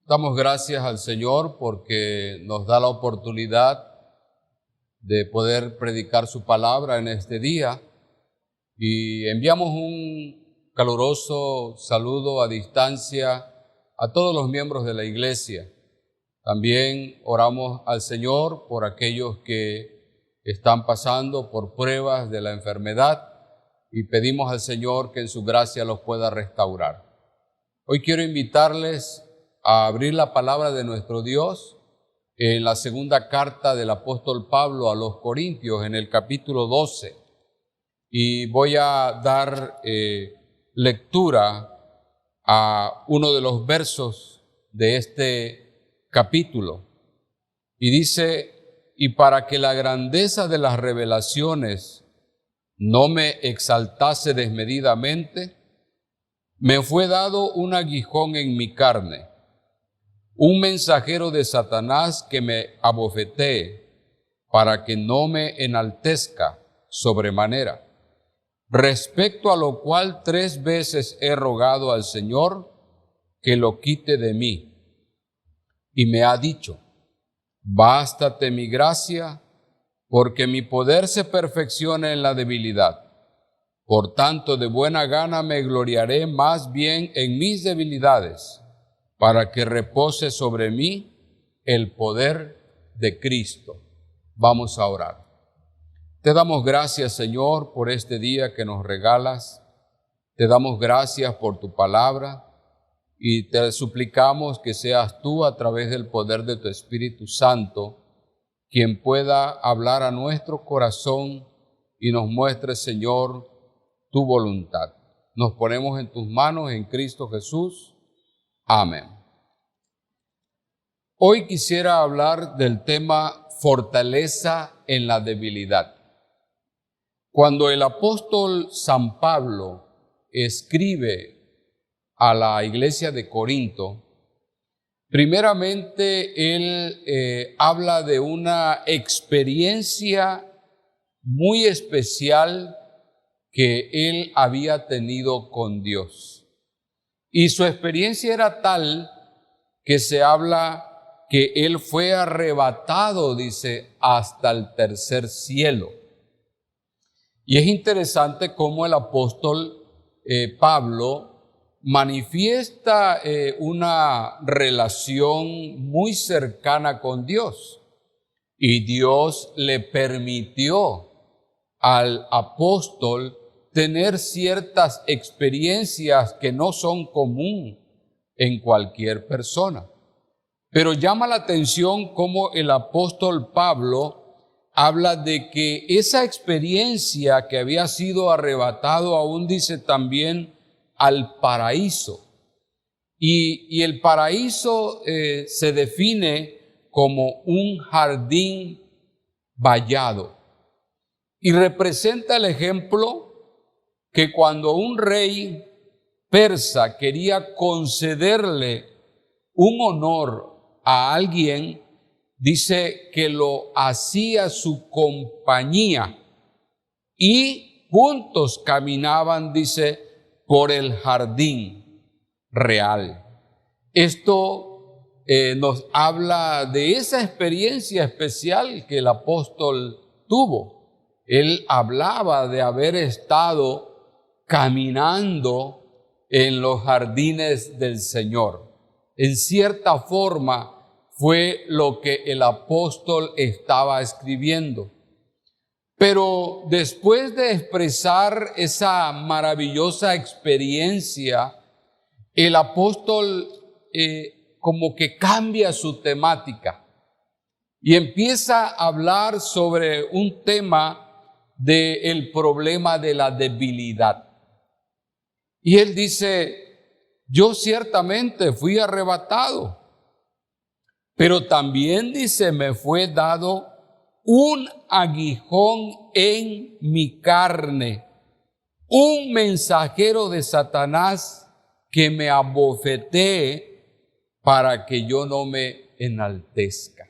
Damos gracias al Señor porque nos da la oportunidad de poder predicar su palabra en este día y enviamos un caluroso saludo a distancia a todos los miembros de la iglesia. También oramos al Señor por aquellos que están pasando por pruebas de la enfermedad y pedimos al Señor que en su gracia los pueda restaurar. Hoy quiero invitarles a abrir la palabra de nuestro Dios en la segunda carta del apóstol Pablo a los Corintios, en el capítulo 12. Y voy a dar lectura a uno de los versos de este capítulo. Y dice: y para que la grandeza de las revelaciones no me exaltase desmedidamente, me fue dado un aguijón en mi carne, un mensajero de Satanás que me abofetee, para que no me enaltezca sobremanera. Respecto a lo cual 3 veces he rogado al Señor que lo quite de mí. Y me ha dicho: bástate mi gracia, porque mi poder se perfecciona en la debilidad. Por tanto, de buena gana me gloriaré más bien en mis debilidades, para que repose sobre mí el poder de Cristo. Vamos a orar. Te damos gracias, Señor, por este día que nos regalas. Te damos gracias por tu palabra y te suplicamos que seas tú, a través del poder de tu Espíritu Santo, quien pueda hablar a nuestro corazón y nos muestre, Señor, tu voluntad. Nos ponemos en tus manos en Cristo Jesús. Amén. Hoy quisiera hablar del tema fortaleza en la debilidad. Cuando el apóstol San Pablo escribe a la iglesia de Corinto, primeramente él habla de una experiencia muy especial que él había tenido con Dios. Y su experiencia era tal que se habla que él fue arrebatado, dice, hasta el tercer cielo. Y es interesante cómo el apóstol Pablo manifiesta una relación muy cercana con Dios. Y Dios le permitió al apóstol tener ciertas experiencias que no son común en cualquier persona. Pero llama la atención cómo el apóstol Pablo habla de que esa experiencia que había sido arrebatado, aún dice también al paraíso. Y el paraíso se define como un jardín vallado. Y representa el ejemplo que cuando un rey persa quería concederle un honor a alguien, dice que lo hacía su compañía y juntos caminaban, dice, por el jardín real. Esto nos habla de esa experiencia especial que el apóstol tuvo. Él hablaba de haber estado caminando en los jardines del Señor. En cierta forma fue lo que el apóstol estaba escribiendo. Pero después de expresar esa maravillosa experiencia, el apóstol como que cambia su temática y empieza a hablar sobre un tema del problema de la debilidad. Y él dice: yo ciertamente fui arrebatado, pero también, dice, me fue dado un aguijón en mi carne, un mensajero de Satanás que me abofetee para que yo no me enaltezca.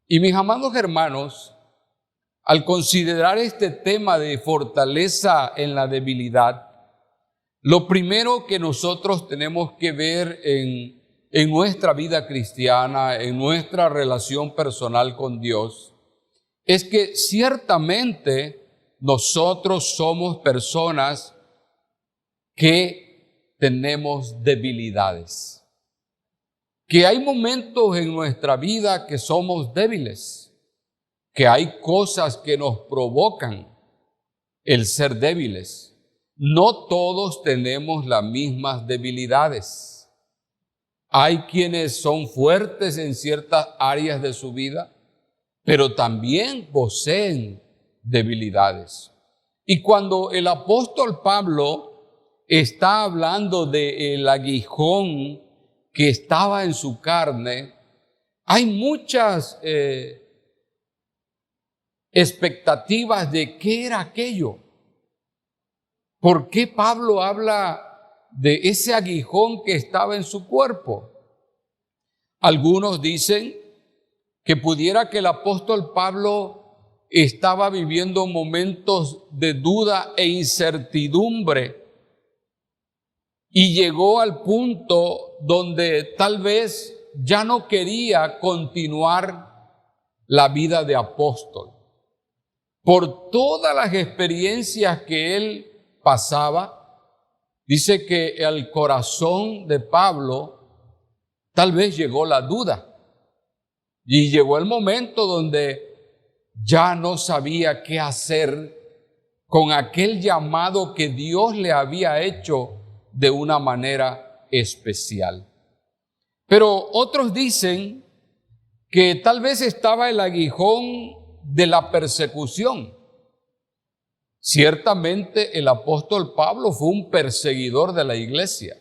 Y mis amados hermanos, al considerar este tema de fortaleza en la debilidad, lo primero que nosotros tenemos que ver en en nuestra vida cristiana, en nuestra relación personal con Dios, es que ciertamente nosotros somos personas que tenemos debilidades, que hay momentos en nuestra vida que somos débiles, que hay cosas que nos provocan el ser débiles. No todos tenemos las mismas debilidades. Hay quienes son fuertes en ciertas áreas de su vida, pero también poseen debilidades. Y cuando el apóstol Pablo está hablando del aguijón que estaba en su carne, hay muchas expectativas de qué era aquello. ¿Por qué Pablo habla de ese aguijón que estaba en su cuerpo? Algunos dicen que pudiera que el apóstol Pablo estaba viviendo momentos de duda e incertidumbre y llegó al punto donde tal vez ya no quería continuar la vida de apóstol. Por todas las experiencias que él pasaba, dice que al corazón de Pablo tal vez llegó la duda y llegó el momento donde ya no sabía qué hacer con aquel llamado que Dios le había hecho de una manera especial. Pero otros dicen que tal vez estaba el aguijón de la persecución. Ciertamente el apóstol Pablo fue un perseguidor de la iglesia,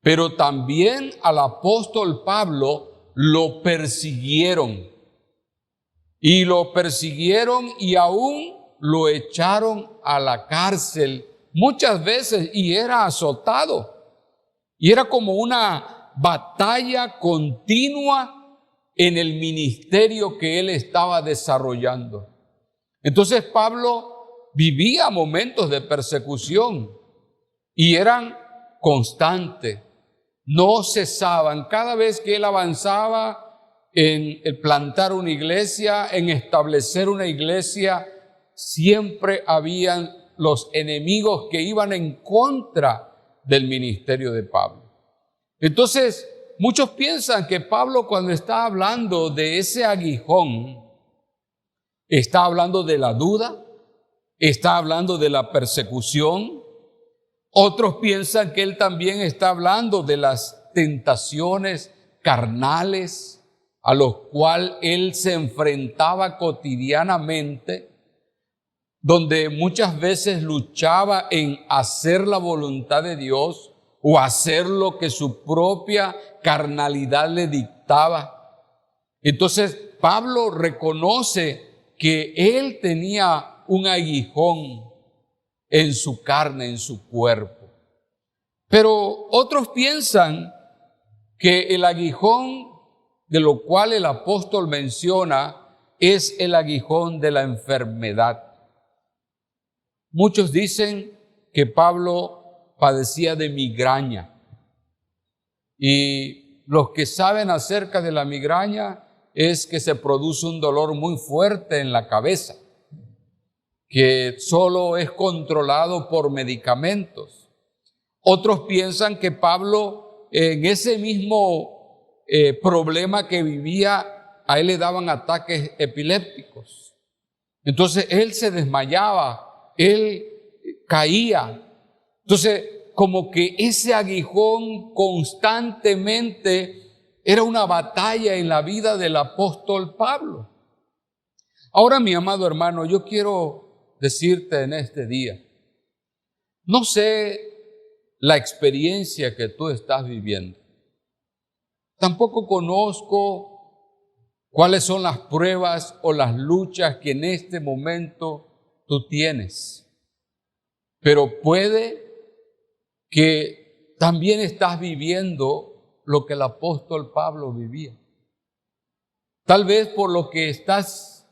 pero también al apóstol Pablo lo persiguieron y aún lo echaron a la cárcel muchas veces y era azotado. Y era como una batalla continua en el ministerio que él estaba desarrollando. Entonces Pablo vivía momentos de persecución y eran constantes, no cesaban. Cada vez que él avanzaba en plantar una iglesia, en establecer una iglesia, siempre habían los enemigos que iban en contra del ministerio de Pablo. Entonces, muchos piensan que Pablo, cuando está hablando de ese aguijón, está hablando de la duda, está hablando de la persecución. Otros piensan que él también está hablando de las tentaciones carnales a los cuales él se enfrentaba cotidianamente, donde muchas veces luchaba en hacer la voluntad de Dios o hacer lo que su propia carnalidad le dictaba. Entonces Pablo reconoce que él tenía un aguijón en su carne, en su cuerpo. Pero otros piensan que el aguijón de lo cual el apóstol menciona es el aguijón de la enfermedad. Muchos dicen que Pablo padecía de migraña, y los que saben acerca de la migraña es que se produce un dolor muy fuerte en la cabeza, que solo es controlado por medicamentos. Otros piensan que Pablo, en ese mismo problema que vivía, a él le daban ataques epilépticos. Entonces él se desmayaba, él caía. Entonces, como que ese aguijón constantemente era una batalla en la vida del apóstol Pablo. Ahora, mi amado hermano, yo quiero decirte en este día, no sé la experiencia que tú estás viviendo. Tampoco conozco cuáles son las pruebas o las luchas que en este momento tú tienes. Pero puede que también estás viviendo lo que el apóstol Pablo vivía. Tal vez por lo que estás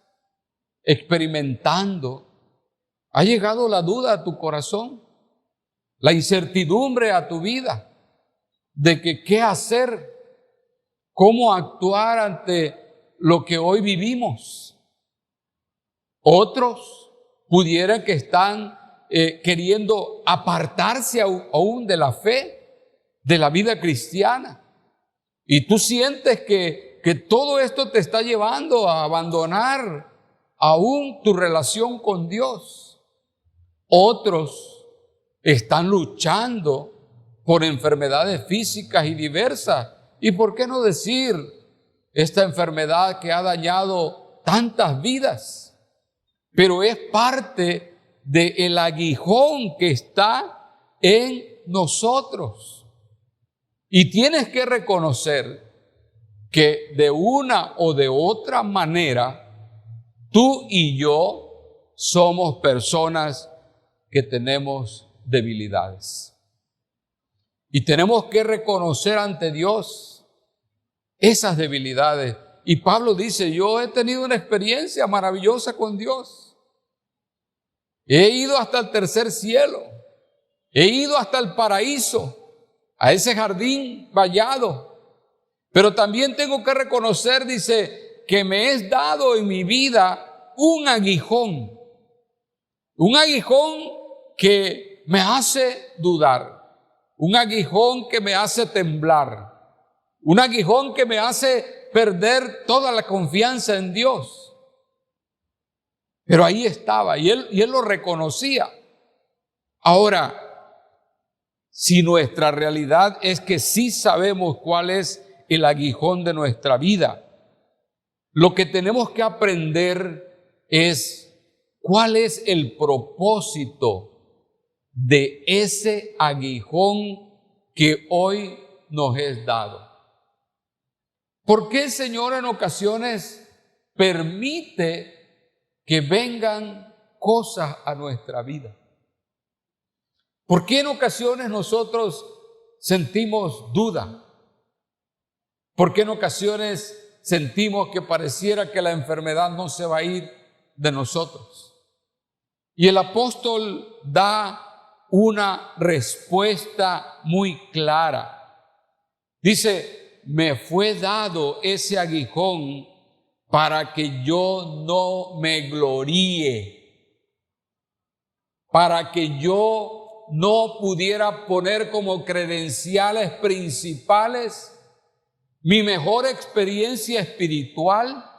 experimentando, ha llegado la duda a tu corazón, la incertidumbre a tu vida. de que qué hacer, cómo actuar ante lo que hoy vivimos. Otros pudieran que están queriendo apartarse aún de la fe, de la vida cristiana. Y tú sientes que todo esto te está llevando a abandonar aún tu relación con Dios. Otros están luchando por enfermedades físicas y diversas. ¿Y por qué no decir esta enfermedad que ha dañado tantas vidas? Pero es parte del aguijón que está en nosotros. Y tienes que reconocer que de una o de otra manera, tú y yo somos personas que tenemos debilidades. Y tenemos que reconocer ante Dios esas debilidades. Y Pablo dice, yo he tenido una experiencia maravillosa con Dios. He ido hasta el tercer cielo. He ido hasta el paraíso, a ese jardín vallado. Pero también tengo que reconocer, dice, que me es dado en mi vida un aguijón. Un aguijón que me hace dudar. Un aguijón que me hace temblar. Un aguijón que me hace perder toda la confianza en Dios. Pero ahí estaba y él lo reconocía. Ahora, si nuestra realidad es que sí sabemos cuál es el aguijón de nuestra vida, lo que tenemos que aprender es cuál es el propósito de ese aguijón que hoy nos es dado. ¿Por qué el Señor en ocasiones permite que vengan cosas a nuestra vida? ¿Por qué en ocasiones nosotros sentimos duda? ¿Por qué en ocasiones sentimos que pareciera que la enfermedad no se va a ir de nosotros? Y el apóstol da una respuesta muy clara. Dice, me fue dado ese aguijón para que yo no me gloríe, para que yo no pudiera poner como credenciales principales mi mejor experiencia espiritual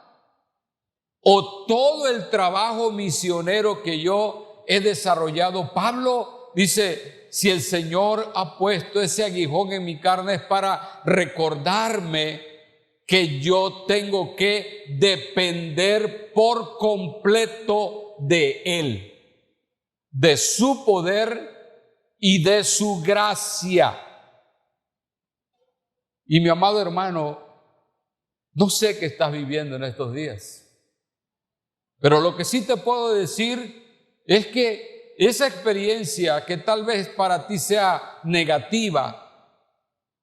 o todo el trabajo misionero que yo he desarrollado. Pablo dice, si el Señor ha puesto ese aguijón en mi carne es para recordarme que yo tengo que depender por completo de Él, de su poder y de su gracia. Y mi amado hermano, no sé qué estás viviendo en estos días, pero lo que sí te puedo decir es que esa experiencia que tal vez para ti sea negativa,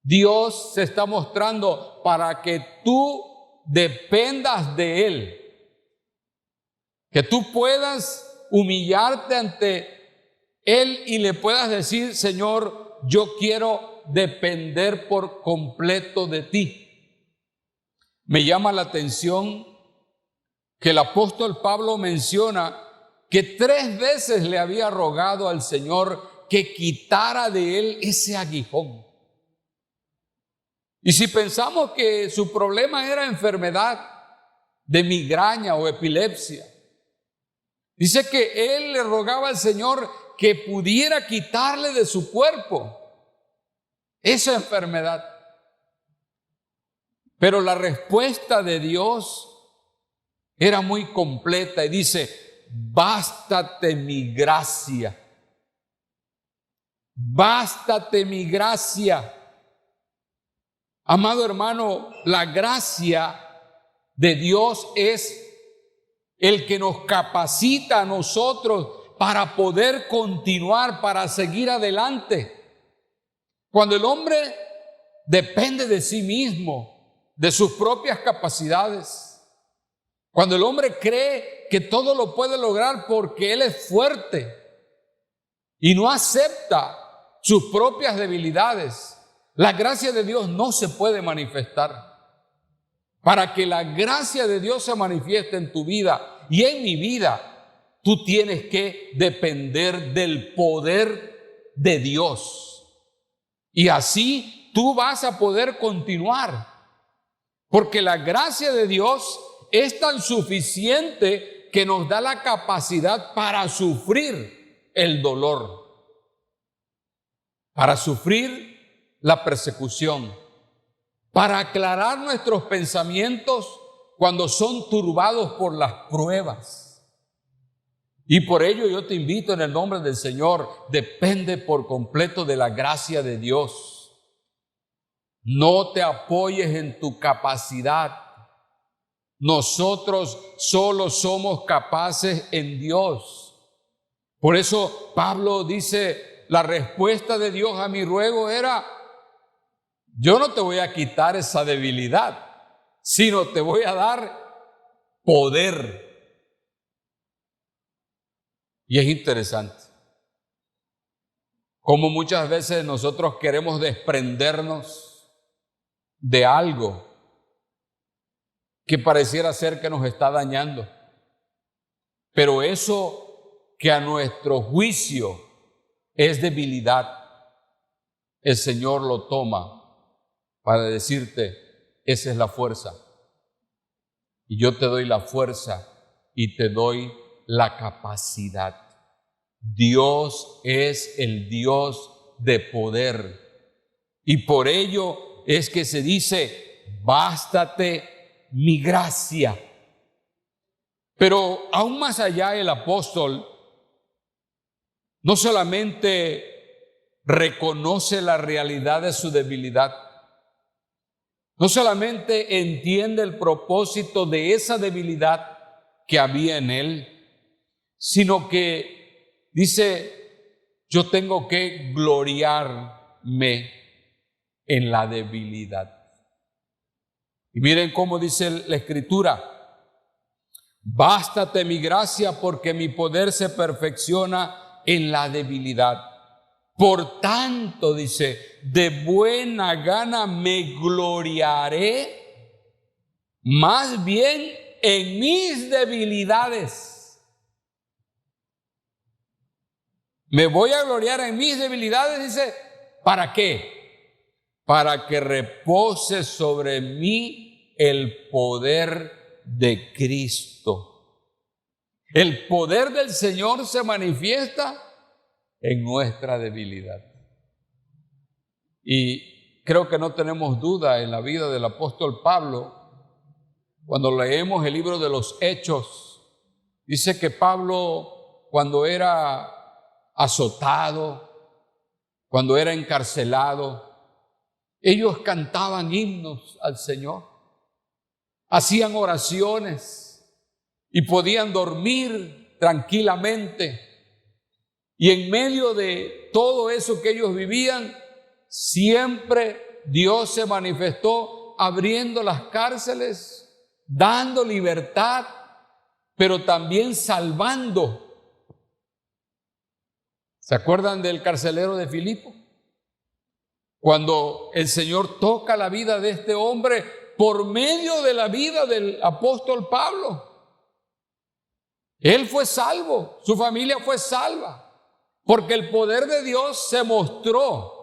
Dios se está mostrando para que tú dependas de Él, que tú puedas humillarte ante Él y le puedas decir, Señor, yo quiero depender por completo de ti. Me llama la atención que el apóstol Pablo menciona que 3 veces le había rogado al Señor que quitara de él ese aguijón. Y si pensamos que su problema era enfermedad de migraña o epilepsia, dice que él le rogaba al Señor que pudiera quitarle de su cuerpo esa enfermedad. Pero la respuesta de Dios era muy completa y dice, bástate mi gracia. Bástate mi gracia. Amado hermano, la gracia de Dios es el que nos capacita a nosotros para poder continuar, para seguir adelante. Cuando el hombre depende de sí mismo, de sus propias capacidades, cuando el hombre cree que todo lo puede lograr porque él es fuerte y no acepta sus propias debilidades, la gracia de Dios no se puede manifestar. Para que la gracia de Dios se manifieste en tu vida y en mi vida, tú tienes que depender del poder de Dios. Y así tú vas a poder continuar. Porque la gracia de Dios es tan suficiente que nos da la capacidad para sufrir el dolor, para sufrir la persecución, para aclarar nuestros pensamientos cuando son turbados por las pruebas. Y por ello yo te invito en el nombre del Señor, depende por completo de la gracia de Dios. No te apoyes en tu capacidad. Nosotros solo somos capaces en Dios. Por eso Pablo dice, la respuesta de Dios a mi ruego era: yo no te voy a quitar esa debilidad, sino te voy a dar poder. Y es interesante cómo muchas veces nosotros queremos desprendernos de algo que pareciera ser que nos está dañando. Pero eso que a nuestro juicio es debilidad, el Señor lo toma para decirte, esa es la fuerza. Y yo te doy la fuerza y te doy la capacidad. Dios es el Dios de poder. Y por ello es que se dice, bástate mi gracia. Pero aún más allá, el apóstol no solamente reconoce la realidad de su debilidad, no solamente entiende el propósito de esa debilidad que había en él, sino que dice, yo tengo que gloriarme en la debilidad. Y miren cómo dice la Escritura, bástate mi gracia porque mi poder se perfecciona en la debilidad. Por tanto, dice, de buena gana me gloriaré más bien en mis debilidades. Me voy a gloriar en mis debilidades, dice, ¿para qué? Para que repose sobre mí el poder de Cristo. El poder del Señor se manifiesta en nuestra debilidad. Y creo que no tenemos duda en la vida del apóstol Pablo. Cuando leemos el libro de los Hechos, dice que Pablo, cuando era azotado, cuando era encarcelado, ellos cantaban himnos al Señor, hacían oraciones y podían dormir tranquilamente. Y en medio de todo eso que ellos vivían, siempre Dios se manifestó abriendo las cárceles, dando libertad, pero también salvando. ¿Se acuerdan del carcelero de Filipo? Cuando el Señor toca la vida de este hombre por medio de la vida del apóstol Pablo. Él fue salvo, su familia fue salva. Porque el poder de Dios se mostró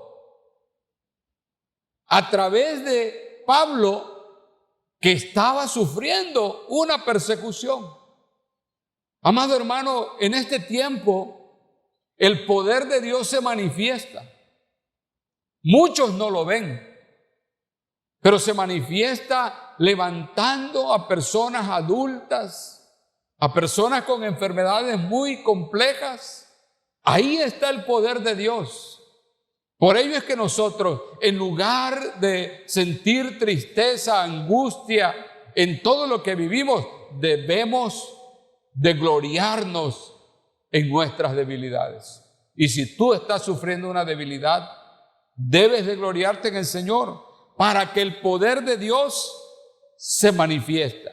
a través de Pablo, que estaba sufriendo una persecución. Amado hermano, en este tiempo el poder de Dios se manifiesta. Muchos no lo ven, pero se manifiesta levantando a personas adultas, a personas con enfermedades muy complejas. Ahí está el poder de Dios. Por ello es que nosotros, en lugar de sentir tristeza, angustia en todo lo que vivimos, debemos de gloriarnos en nuestras debilidades. Y si tú estás sufriendo una debilidad, debes de gloriarte en el Señor para que el poder de Dios se manifiesta.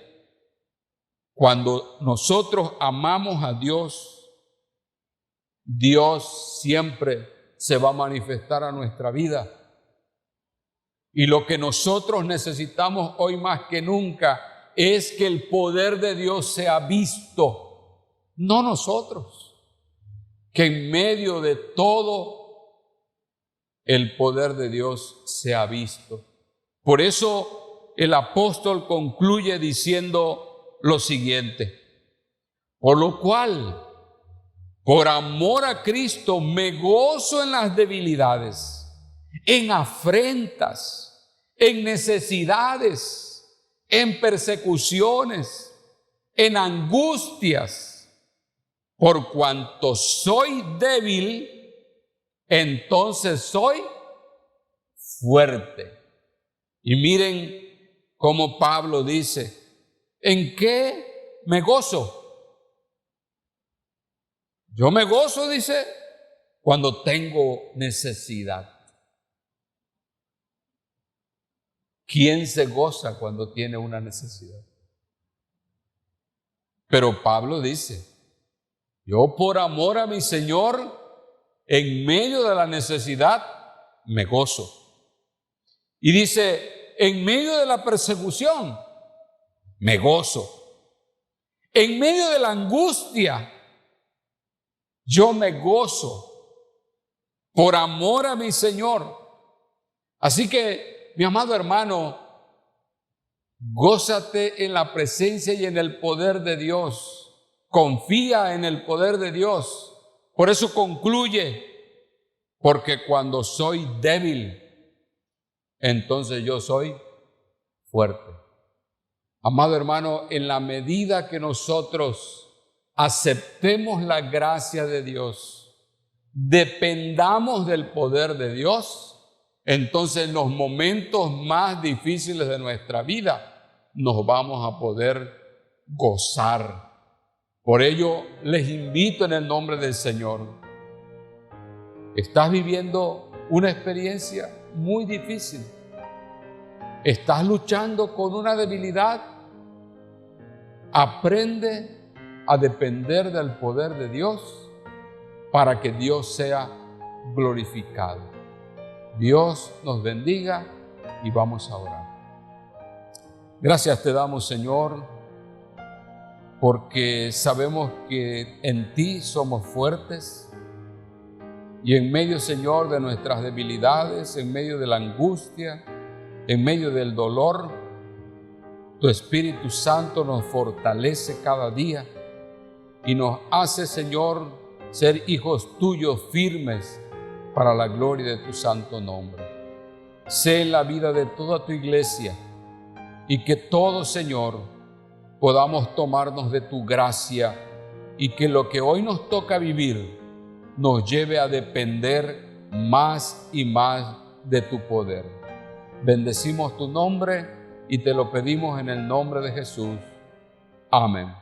Cuando nosotros amamos a Dios, Dios siempre se va a manifestar a nuestra vida. Y lo que nosotros necesitamos hoy más que nunca es que el poder de Dios sea visto, no nosotros, que en medio de todo el poder de Dios sea visto. Por eso el apóstol concluye diciendo lo siguiente: por lo cual, por amor a Cristo, me gozo en las debilidades, en afrentas, en necesidades, en persecuciones, en angustias. Por cuanto soy débil, entonces soy fuerte. Y miren cómo Pablo dice: ¿en qué me gozo? Yo me gozo, dice, cuando tengo necesidad. ¿Quién se goza cuando tiene una necesidad? Pero Pablo dice: yo por amor a mi Señor, en medio de la necesidad, me gozo. Y dice: en medio de la persecución, me gozo. En medio de la angustia, yo me gozo por amor a mi Señor. Así que, mi amado hermano, gózate en la presencia y en el poder de Dios. Confía en el poder de Dios. Por eso concluye: porque cuando soy débil, entonces yo soy fuerte. Amado hermano, en la medida que nosotros aceptemos la gracia de Dios, dependamos del poder de Dios, entonces en los momentos más difíciles de nuestra vida nos vamos a poder gozar. Por ello les invito en el nombre del Señor. ¿Estás viviendo una experiencia muy difícil? ¿Estás luchando con una debilidad? Aprende a depender del poder de Dios para que Dios sea glorificado. Dios nos bendiga y vamos a orar. Gracias te damos, Señor, porque sabemos que en ti somos fuertes y en medio, Señor, de nuestras debilidades, en medio de la angustia, en medio del dolor, tu Espíritu Santo nos fortalece cada día y nos hace, Señor, ser hijos tuyos firmes para la gloria de tu santo nombre. Sé en la vida de toda tu iglesia y que todos, Señor, podamos tomarnos de tu gracia y que lo que hoy nos toca vivir nos lleve a depender más y más de tu poder. Bendecimos tu nombre y te lo pedimos en el nombre de Jesús. Amén.